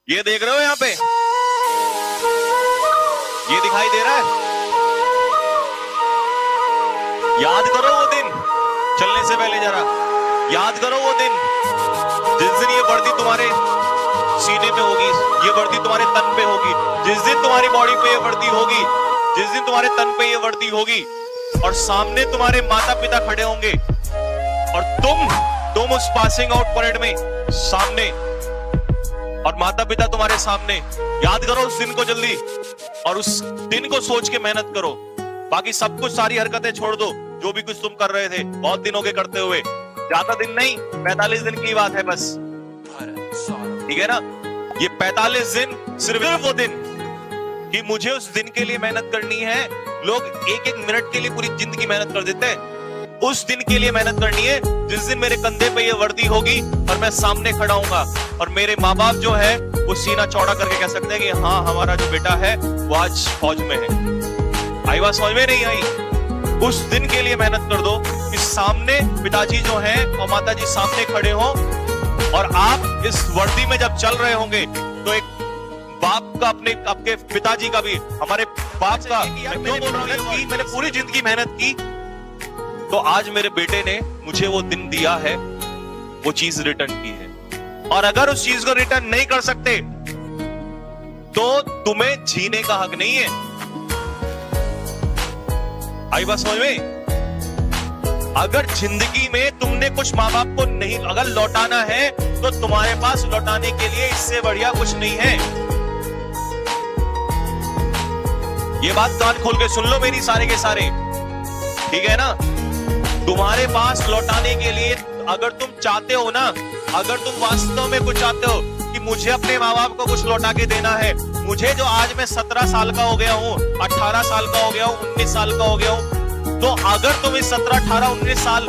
ये देख रहे हो यहाँ पे, ये दिखाई दे रहा है? याद करो वो दिन, चलने से पहले जरा याद करो वो दिन जिस दिन ये वर्दी तुम्हारे सीने पे होगी, ये वर्दी तुम्हारे तन पे होगी, जिस दिन तुम्हारी बॉडी पे ये वर्दी होगी, जिस दिन तुम्हारे तन पे ये वर्दी होगी और सामने तुम्हारे माता पिता खड़े होंगे और तुम उस पासिंग आउट परेड में सामने और माता पिता तुम्हारे सामने। याद करो उस दिन को जल्दी और उस दिन को सोच के मेहनत करो। बाकी सब कुछ, सारी हरकतें छोड़ दो, जो भी कुछ तुम कर रहे थे बहुत दिन हो गए करते हुए। ज्यादा दिन नहीं, 45 दिन की बात है बस, ठीक है ना? ये 45 दिन सिर्फ वो दिन कि मुझे उस दिन के लिए मेहनत करनी है। लोग एक एक मिनट के लिए पूरी जिंदगी मेहनत कर देते हैं, उस दिन के लिए मेहनत करनी है जिस दिन मेरे कंधे पे ये वर्दी होगी और मैं सामने खड़ा हूंगा और मेरे माँ बाप जो है वो सीना चौड़ा करके कह सकते हैं कि हाँ, हमारा जो बेटा है वो आज फौज में है। आई बात समझ में नहीं आई? उस दिन के लिए मेहनत कर दो कि सामने पिताजी जो हैं और माताजी सामने खड़े हो और आप इस वर्दी में जब चल रहे होंगे तो एक बाप का, अपने आपके पिताजी का भी, हमारे बाप का, मैं क्यों बोल रहा हूं कि मैंने पूरी जिंदगी मेहनत की तो आज मेरे बेटे ने मुझे वो दिन दिया है, वो चीज रिटर्न की है। और अगर उस चीज को रिटर्न नहीं कर सकते तो तुम्हें जीने का हक नहीं है। आई बात समझ में? अगर जिंदगी में तुमने कुछ माँ बाप को नहीं अगर लौटाना है तो तुम्हारे पास लौटाने के लिए इससे बढ़िया कुछ नहीं है। ये बात कान खोल के सुन लो मेरी, सारे के सारे, ठीक है ना? तुम्हारे पास लौटाने के लिए अगर तुम चाहते हो ना, अगर तुम वास्तव में कुछ चाहते हो कि मुझे अपने माँ बाप को कुछ लौटा के देना है, मुझे जो आज मैं 17 साल का हो गया हूँ, 18 साल का हो गया हूँ, 19 साल का हो गया हूँ, तो अगर तुम इस 17, 18, 19 साल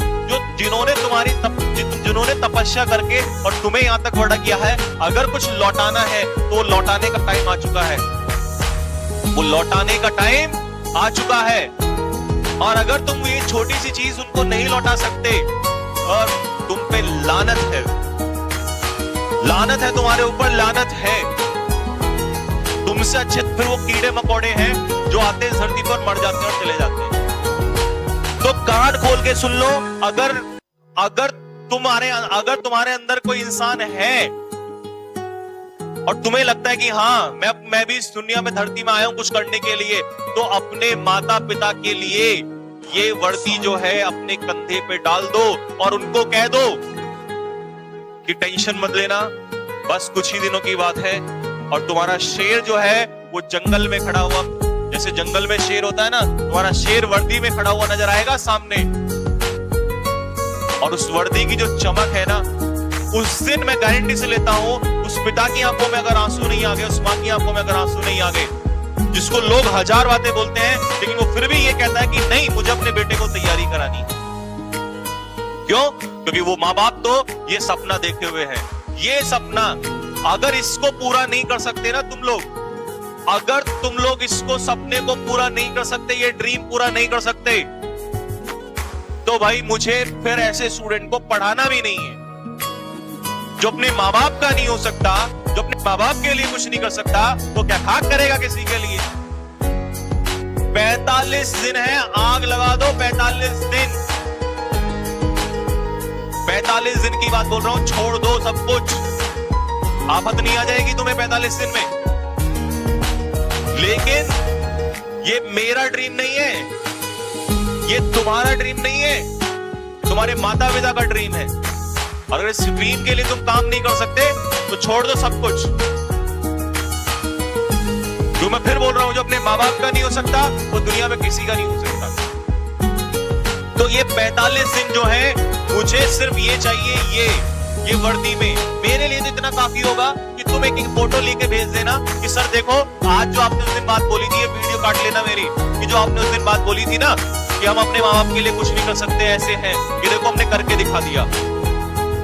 जिन्होंने तपस्या करके और तुम्हें यहाँ तक बड़ा किया है, अगर कुछ लौटाना है तो लौटाने का टाइम आ चुका है। वो लौटाने का टाइम आ चुका है। और अगर तुम ये छोटी सी चीज उनको नहीं लौटा सकते और तुम पे लानत है, लानत है तुम्हारे ऊपर, लानत है। तुमसे अच्छे फिर वो कीड़े मकोड़े हैं जो आते हैं धरती पर, मर जाते हैं और चले जाते हैं। तो कान खोल के सुन लो, अगर तुम्हारे अंदर कोई इंसान है और तुम्हें लगता है कि हाँ, मैं भी इस दुनिया में, धरती में आया हूं कुछ करने के लिए, तो अपने माता पिता के लिए ये वर्दी जो है अपने कंधे पे डाल दो और उनको कह दो कि टेंशन मत लेना, बस कुछ ही दिनों की बात है और तुम्हारा शेर जो है वो जंगल में खड़ा हुआ, जैसे जंगल में शेर होता है ना, तुम्हारा शेर वर्दी में खड़ा हुआ नजर आएगा सामने। और उस वर्दी की जो चमक है ना, उस दिन मैं गारंटी से लेता हूं, उस पिता की आंखों में अगर आंसू नहीं आ गए, उस मां की आंखों में अगर आंसू नहीं आ गए, जिसको लोग हजार बातें बोलते हैं लेकिन वो फिर भी ये कहता है कि नहीं, मुझे अपने बेटे को तैयारी करानी। क्यों? क्योंकि वो माँ बाप तो ये सपना देखे हुए हैं। ये सपना अगर इसको पूरा नहीं कर सकते ना तुम लोग, अगर तुम लोग इसको, सपने को पूरा नहीं कर सकते, ये ड्रीम पूरा नहीं कर सकते, तो भाई मुझे फिर ऐसे स्टूडेंट को पढ़ाना भी नहीं है। जो अपने माँ बाप का नहीं हो सकता, जो अपने माँ बाप के लिए कुछ नहीं कर सकता, वो क्या खाक करेगा किसी के लिए? 45 दिन है, आग लगा दो 45 दिन। 45 दिन की बात बोल रहा हूं, छोड़ दो सब कुछ, आफत नहीं आ जाएगी तुम्हें 45 दिन में। लेकिन ये मेरा ड्रीम नहीं है, ये तुम्हारा ड्रीम नहीं है, तुम्हारे माता पिता का ड्रीम है। अगर इस ड्रीम के लिए तुम काम नहीं कर सकते तो छोड़ दो सब कुछ। जो मैं फिर बोल रहा हूं, जो अपने माँ बाप का नहीं हो सकता वो दुनिया में किसी का नहीं हो सकता। तो ये 45 दिन जो है, मुझे सिर्फ ये चाहिए, ये वर्दी में मेरे लिए तो इतना काफी होगा कि तुम एक फोटो लेके भेज देना कि सर देखो, आज जो आपने उस दिन बात बोली थी, ये वीडियो काट लेना मेरी, कि जो आपने उस दिन बात बोली थी ना कि हम अपने माँ बाप के लिए कुछ नहीं कर सकते, ऐसे हैं, ये देखो हमने करके दिखा दिया।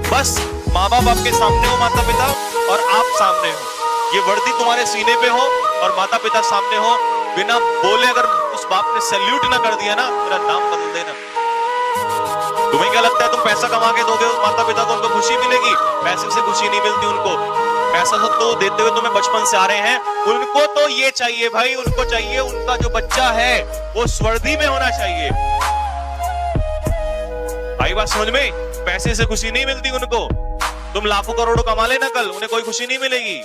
बस माँ बाप आपके सामने हो, माता पिता, और आप सामने हो, ये वर्दी तुम्हारे सीने पे हो और माता पिता सामने हो, बिना बोले अगर उस बाप ने सैल्यूट ना कर दिया ना, मेरा नाम बदल देना। तुम्हें क्या लगता है तुम पैसा कमा के दोगे माता पिता को, उनको खुशी मिलेगी? पैसे से खुशी नहीं मिलती उनको। पैसा तो देते हुए तुम्हें बचपन से आ रहे हैं, उनको तो ये चाहिए भाई, उनको चाहिए उनका जो बच्चा है वो स्वर्दी में होना चाहिए। आई बात समझ में? पैसे से खुशी नहीं मिलती उनको। तुम लाखों करोड़ों कमा लेना, कल उन्हें कोई खुशी नहीं मिलेगी।